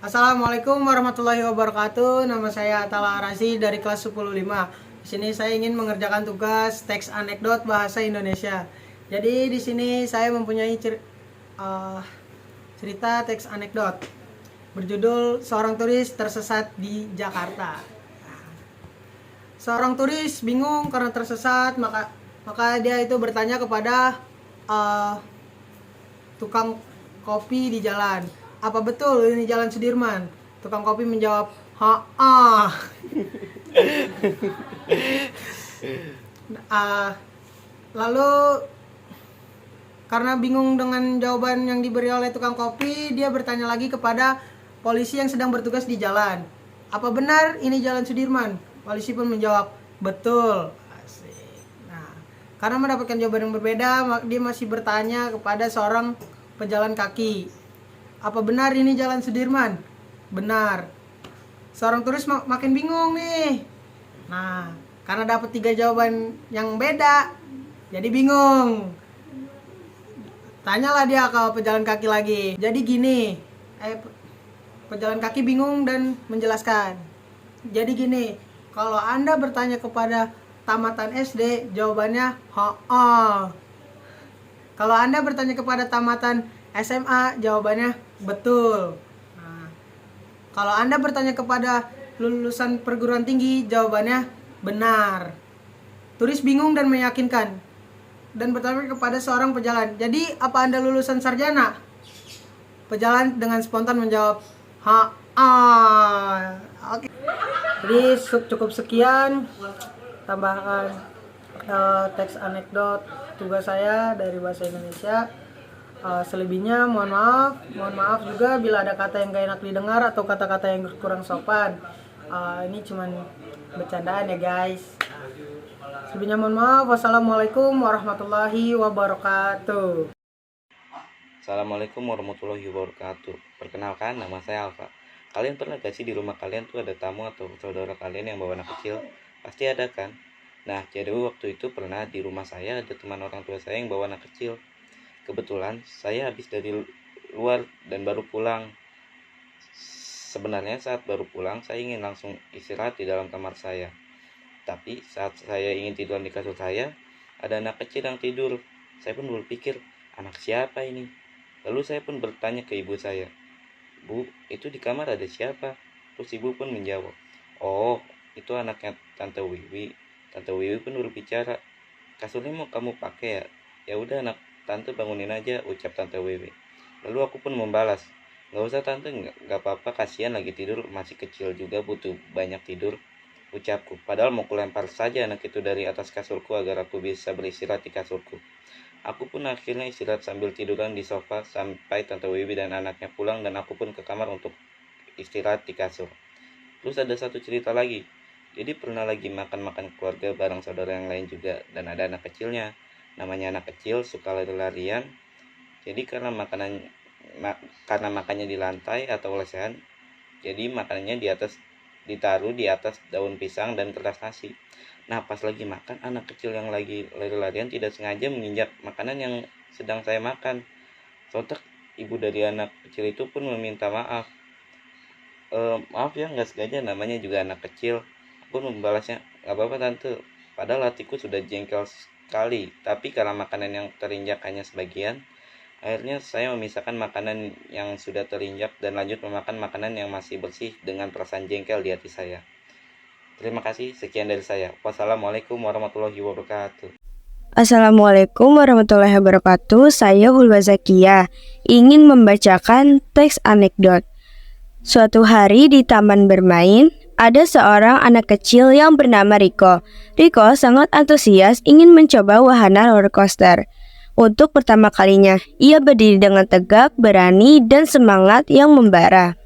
Assalamualaikum warahmatullahi wabarakatuh. Nama saya Atala Arasi dari kelas 10.5. Di sini saya ingin mengerjakan tugas teks anekdot bahasa Indonesia. Jadi di sini saya mempunyai cerita teks anekdot berjudul Seorang Turis Tersesat di Jakarta. Seorang turis bingung karena tersesat, maka dia itu bertanya kepada tukang kopi di jalan, apa betul ini Jalan Sudirman? Tukang kopi menjawab, ha. Lalu karena bingung dengan jawaban yang diberi oleh tukang kopi, dia bertanya lagi kepada polisi yang sedang bertugas di jalan, apa benar ini Jalan Sudirman? Polisi pun menjawab, betul. Asik. Nah, karena mendapatkan jawaban yang berbeda, dia masih bertanya kepada seorang pejalan kaki, apa benar ini Jalan Sudirman? Benar. Seorang turis makin bingung nih. Nah, karena dapat 3 jawaban yang beda, jadi bingung. Tanyalah dia ke pejalan kaki lagi. Jadi gini, pejalan kaki bingung dan menjelaskan. Jadi gini, kalau Anda bertanya kepada tamatan SD, jawabannya ha. Kalau Anda bertanya kepada tamatan SMA, jawabannya betul. Nah, kalau Anda bertanya kepada lulusan perguruan tinggi, jawabannya benar. Turis bingung dan meyakinkan dan bertanya kepada seorang pejalan, jadi apa Anda lulusan sarjana? Pejalan dengan spontan menjawab, ha. Oke. Jadi cukup sekian tambahan teks anekdot tugas saya dari bahasa Indonesia. Selebihnya mohon maaf juga bila ada kata yang gak enak didengar atau kata-kata yang kurang sopan. Ini cuman bercandaan ya guys. Selebihnya mohon maaf. Wassalamualaikum warahmatullahi wabarakatuh. Assalamualaikum warahmatullahi wabarakatuh. Perkenalkan, nama saya Alfa. Kalian pernah gak sih di rumah kalian tuh ada tamu atau saudara kalian yang bawa anak kecil? Pasti ada kan? Nah, jadi waktu itu pernah di rumah saya ada teman orang tua saya yang bawa anak kecil. Kebetulan saya habis dari luar dan baru pulang. Sebenarnya saat baru pulang saya ingin langsung istirahat di dalam kamar saya. Tapi saat saya ingin tidur di kasur saya, ada anak kecil yang tidur. Saya pun berpikir, anak siapa ini? Lalu saya pun bertanya ke ibu saya, Bu, itu di kamar ada siapa? Terus ibu pun menjawab, oh, itu anaknya Tante Wiwi. Tante Wiwi pun berbicara, kasurnya mau kamu pakai ya? Ya udah anak Tante bangunin aja, ucap Tante Wiwi. Lalu aku pun membalas, nggak usah Tante, nggak apa-apa, kasihan lagi tidur, masih kecil juga butuh banyak tidur, ucapku. Padahal mau kulempar saja anak itu dari atas kasurku agar aku bisa beristirahat di kasurku. Aku pun akhirnya istirahat sambil tiduran di sofa sampai Tante Wiwi dan anaknya pulang dan aku pun ke kamar untuk istirahat di kasur. Terus ada satu cerita lagi. Jadi pernah lagi makan-makan keluarga bareng saudara yang lain juga dan ada anak kecilnya. Namanya anak kecil suka lari-larian. Jadi karena makannya di lantai atau lesehan, jadi makanannya ditaruh di atas daun pisang dan kertas nasi. Nah, pas lagi makan, anak kecil yang lagi lari-larian tidak sengaja menginjak makanan yang sedang saya makan. Sontak ibu dari anak kecil itu pun meminta maaf. Maaf ya, nggak sengaja, namanya juga anak kecil. Aku membalasnya, nggak apa-apa tante. Padahal hatiku sudah jengkel sekali. Tapi karena makanan yang terinjak hanya sebagian, akhirnya saya memisahkan makanan yang sudah terinjak dan lanjut memakan makanan yang masih bersih dengan perasaan jengkel di hati saya. Terima kasih, sekian dari saya. Wassalamualaikum warahmatullahi wabarakatuh. Assalamualaikum warahmatullahi wabarakatuh. Saya Hulwa Zakia ingin membacakan teks anekdot. Suatu hari di taman bermain, ada seorang anak kecil yang bernama Riko. Riko sangat antusias ingin mencoba wahana roller coaster. Untuk pertama kalinya, ia berdiri dengan tegak, berani, dan semangat yang membara.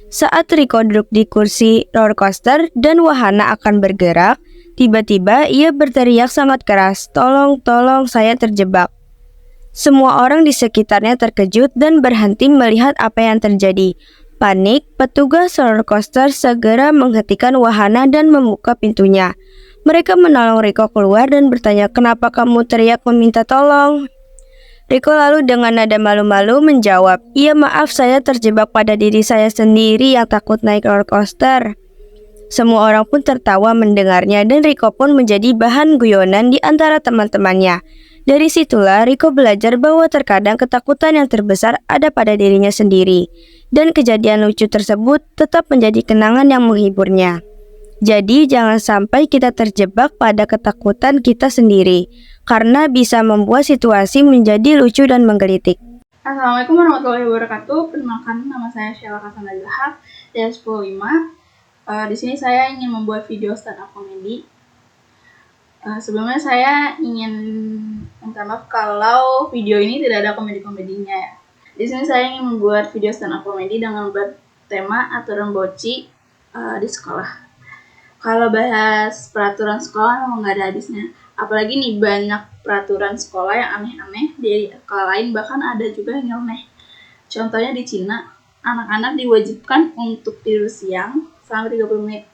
Saat Riko duduk di kursi roller coaster dan wahana akan bergerak, tiba-tiba ia berteriak sangat keras, "Tolong, tolong, saya terjebak." Semua orang di sekitarnya terkejut dan berhenti melihat apa yang terjadi. Panik, petugas roller coaster segera menghentikan wahana dan membuka pintunya. Mereka menolong Riko keluar dan bertanya, "Kenapa kamu teriak meminta tolong?" Riko lalu dengan nada malu-malu menjawab, "Iya maaf, saya terjebak pada diri saya sendiri yang takut naik roller coaster." Semua orang pun tertawa mendengarnya dan Riko pun menjadi bahan guyonan di antara teman-temannya. Dari situlah Riko belajar bahwa terkadang ketakutan yang terbesar ada pada dirinya sendiri. Dan kejadian lucu tersebut tetap menjadi kenangan yang menghiburnya. Jadi jangan sampai kita terjebak pada ketakutan kita sendiri, karena bisa membuat situasi menjadi lucu dan menggelitik. Assalamualaikum warahmatullahi wabarakatuh. Perkenalkan, nama saya Sheila Kasana Zahab dari 105. Di sini saya ingin membuat video stand up comedy. Sebelumnya saya ingin minta maaf kalau video ini tidak ada komedi-komedinya ya. Di sini saya ingin membuat video stand up comedy dengan bertema aturan boci di sekolah. Kalau bahas peraturan sekolah memang nggak ada habisnya. Apalagi nih banyak peraturan sekolah yang aneh-aneh di sekolah lain, bahkan ada juga yang nyeleneh. Contohnya di Cina, anak-anak diwajibkan untuk tidur siang selama 30 menit.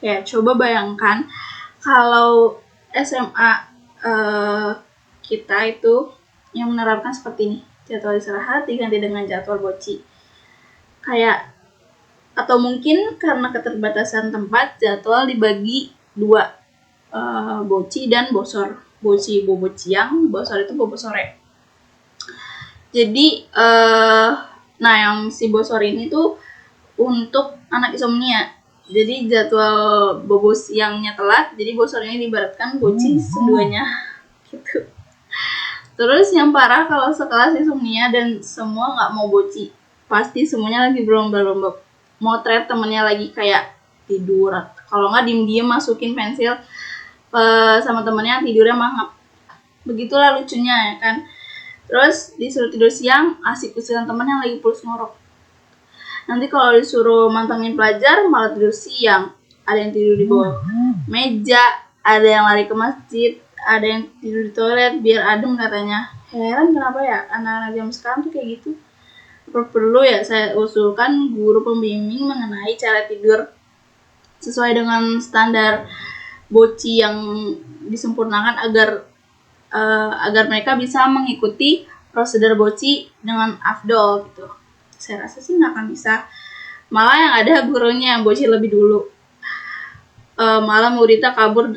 Kayak coba bayangkan kalau SMA kita itu yang menerapkan seperti ini. Jadwal istirahat diganti dengan jadwal boci. Kayak atau mungkin karena keterbatasan tempat, jadwal dibagi dua, boci dan bosor. Boci bobo siang, bosor itu bobo sore. Jadi nah yang si bosor ini tuh untuk anak insomnia. Jadi jadwal bobo siangnya telat, jadi bosor ini diibaratkan boci seduanya gitu. Terus yang parah kalau sekelas insomnia dan semua nggak mau boci, pasti semuanya lagi berlomba-lomba motret temennya lagi kayak tidur. Kalau nggak diem-diem masukin pensil sama temennya tidurnya mangap. Begitulah lucunya ya kan. Terus disuruh tidur siang, asik usilan temennya lagi pulus ngorok. Nanti kalau disuruh mantengin pelajar malah tidur siang. Ada yang tidur di bawah meja, ada yang lari ke masjid, ada yang tidur di toilet biar adem katanya. Heran kenapa ya anak-anak jam sekarang tuh kayak gitu. Perlu ya saya usulkan guru pembimbing mengenai cara tidur sesuai dengan standar boci yang disempurnakan agar mereka bisa mengikuti prosedur boci dengan afdol gitu. Saya rasa sih nggak akan bisa. Malah yang ada gurunya yang boci lebih dulu. Malah muridnya kabur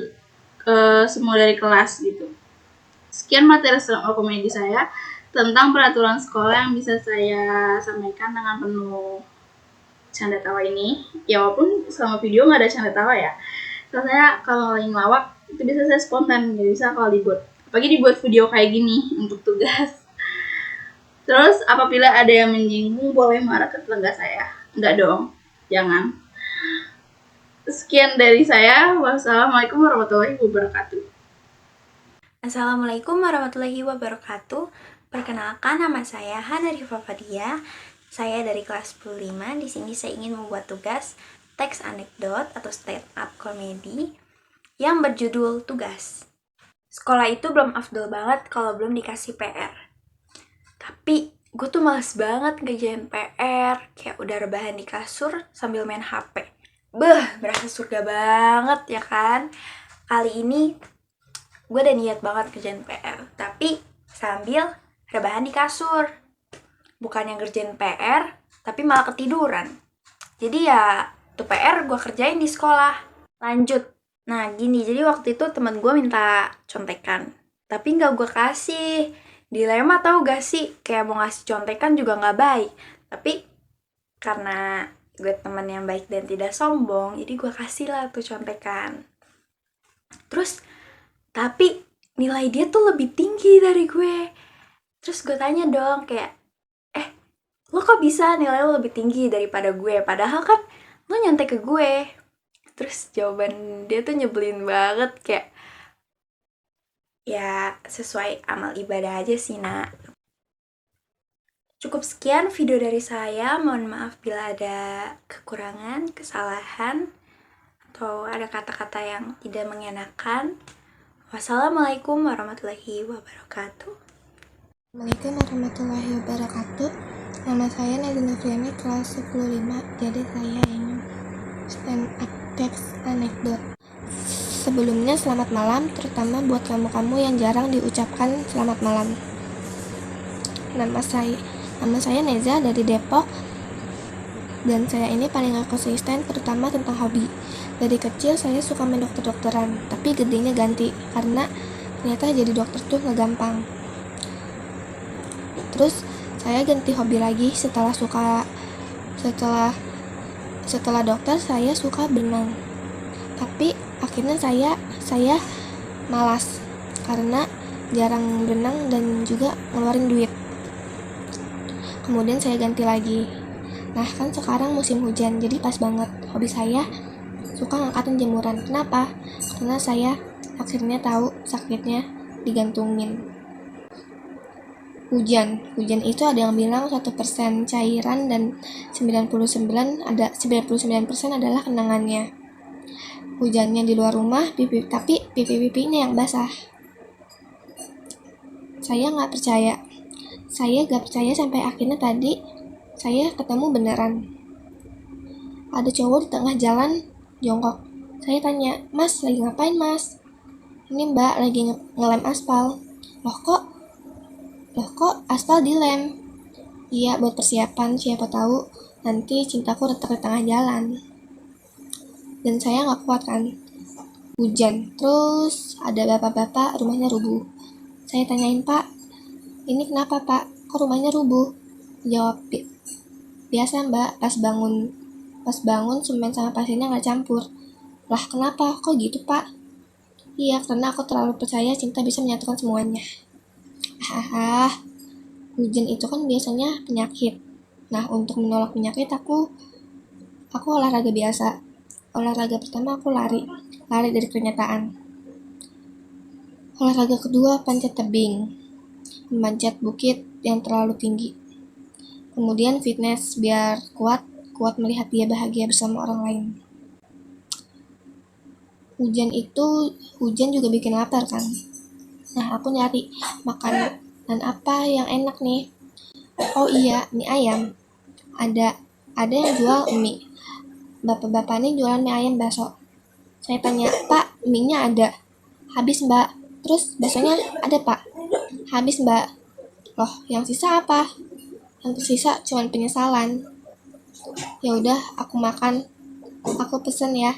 semua dari kelas gitu. Sekian materi stand-up comedy saya tentang peraturan sekolah yang bisa saya sampaikan dengan penuh canda tawa ini. Ya walaupun selama video nggak ada canda tawa ya. Kalau saya kalau lagi ngelawak itu bisa saya spontan, nggak bisa kalau dibuat. Apalagi dibuat video kayak gini untuk tugas. Terus apabila ada yang menyinggung boleh marah ke tetangga saya. Enggak dong, jangan. Sekian dari saya. Wassalamualaikum warahmatullahi wabarakatuh. Assalamualaikum warahmatullahi wabarakatuh. Perkenalkan, nama saya Hana Rifa Fadia. Saya dari kelas 15. Di sini saya ingin membuat tugas teks anekdot atau stand up comedy yang berjudul tugas. Sekolah itu belum afdol banget kalau belum dikasih PR. Tapi gue tuh males banget ngerjain PR, kayak udah rebahan di kasur sambil main HP. Berasa surga banget ya kan? Kali ini gue udah niat banget ngerjain PR, tapi sambil rebahan di kasur. Bukan yang ngerjain PR, tapi malah ketiduran. Jadi ya, tuh PR gue kerjain di sekolah. Lanjut. Nah gini, jadi waktu itu temen gue minta contekan, tapi gak gue kasih. Dilema tau gak sih, kayak mau ngasih contekan juga gak baik. Tapi karena gue teman yang baik dan tidak sombong, jadi gue kasih lah tuh contekan. Terus, tapi nilai dia tuh lebih tinggi dari gue. Terus gue tanya dong kayak, lo kok bisa nilai lo lebih tinggi daripada gue? Padahal kan lo nyontek ke gue. Terus jawaban dia tuh nyebelin banget, kayak, ya sesuai amal ibadah aja sih nak. Cukup sekian video dari saya. Mohon maaf bila ada kekurangan, kesalahan, atau ada kata-kata yang tidak mengenakan. Wassalamualaikum warahmatullahi wabarakatuh. Assalamualaikum warahmatullahi wabarakatuh. Nama saya Nadine Friani, kelas 105. Jadi saya ingin stand up teks anekdot. Sebelumnya selamat malam, terutama buat kamu-kamu yang jarang diucapkan selamat malam. Nama saya Neza dari Depok. Dan saya ini paling gak konsisten, terutama tentang hobi. Dari kecil saya suka main dokter-dokteran, tapi gedenya ganti karena ternyata jadi dokter tuh gak gampang. Terus saya ganti hobi lagi setelah dokter saya suka berenang. Tapi akhirnya saya malas karena jarang berenang dan juga ngeluarin duit. Kemudian saya ganti lagi. Nah kan sekarang musim hujan, jadi pas banget. Hobi saya suka ngangkatin jemuran. Kenapa? Karena saya akhirnya tahu sakitnya digantungin. Hujan itu ada yang bilang 1% cairan dan 99% adalah kenangannya. Hujannya di luar rumah, tapi pipi-pipinya yang basah. Saya gak percaya sampai akhirnya tadi saya ketemu beneran. Ada cowok di tengah jalan jongkok. Saya tanya, "Mas, lagi ngapain mas?" "Ini mbak, lagi ngelem aspal." Loh kok aspal dilem?" "Iya, buat persiapan, siapa tahu nanti cintaku retak di tengah jalan." Dan saya gak kuat kan. Hujan, terus ada bapak-bapak rumahnya rubuh. Saya tanyain, "Pak, ini kenapa pak? Kok rumahnya rubuh?" Jawab, "Biasa mbak, pas bangun semen sama pasirnya gak campur." "Lah kenapa? Kok gitu pak?" "Iya, karena aku terlalu percaya cinta bisa menyatukan semuanya." Hujan itu kan biasanya penyakit. Nah, untuk menolak penyakit aku olahraga biasa. Olahraga pertama aku lari dari kenyataan. Olahraga kedua panjat tebing, memanjat bukit yang terlalu tinggi. Kemudian fitness biar kuat melihat dia bahagia bersama orang lain. Hujan juga bikin lapar kan. Nah, aku nyari makanan apa yang enak nih. Oh iya, mie ayam. Ada yang jual mie. Bapak-bapak ini jualan mie ayam bakso. Saya tanya, "Pak, mie-nya ada?" "Habis mbak." "Terus baksonya ada pak?" "Habis mbak." "Loh, yang sisa apa?" "Yang tersisa cuma penyesalan." Ya udah, aku makan. Aku pesen ya.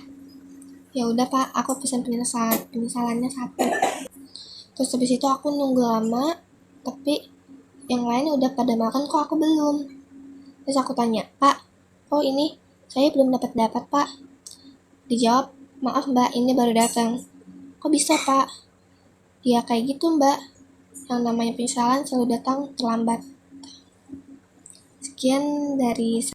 Ya udah pak, aku pesen penyesalannya 1. Terus habis itu aku nunggu lama, tapi yang lain udah pada makan, kok aku belum. Terus aku tanya, "Pak, oh ini saya belum dapat pak." Dijawab, "Maaf mbak, ini baru datang." "Kok bisa pak?" "Ya kayak gitu mbak, yang namanya penyesalan selalu datang terlambat." Sekian dari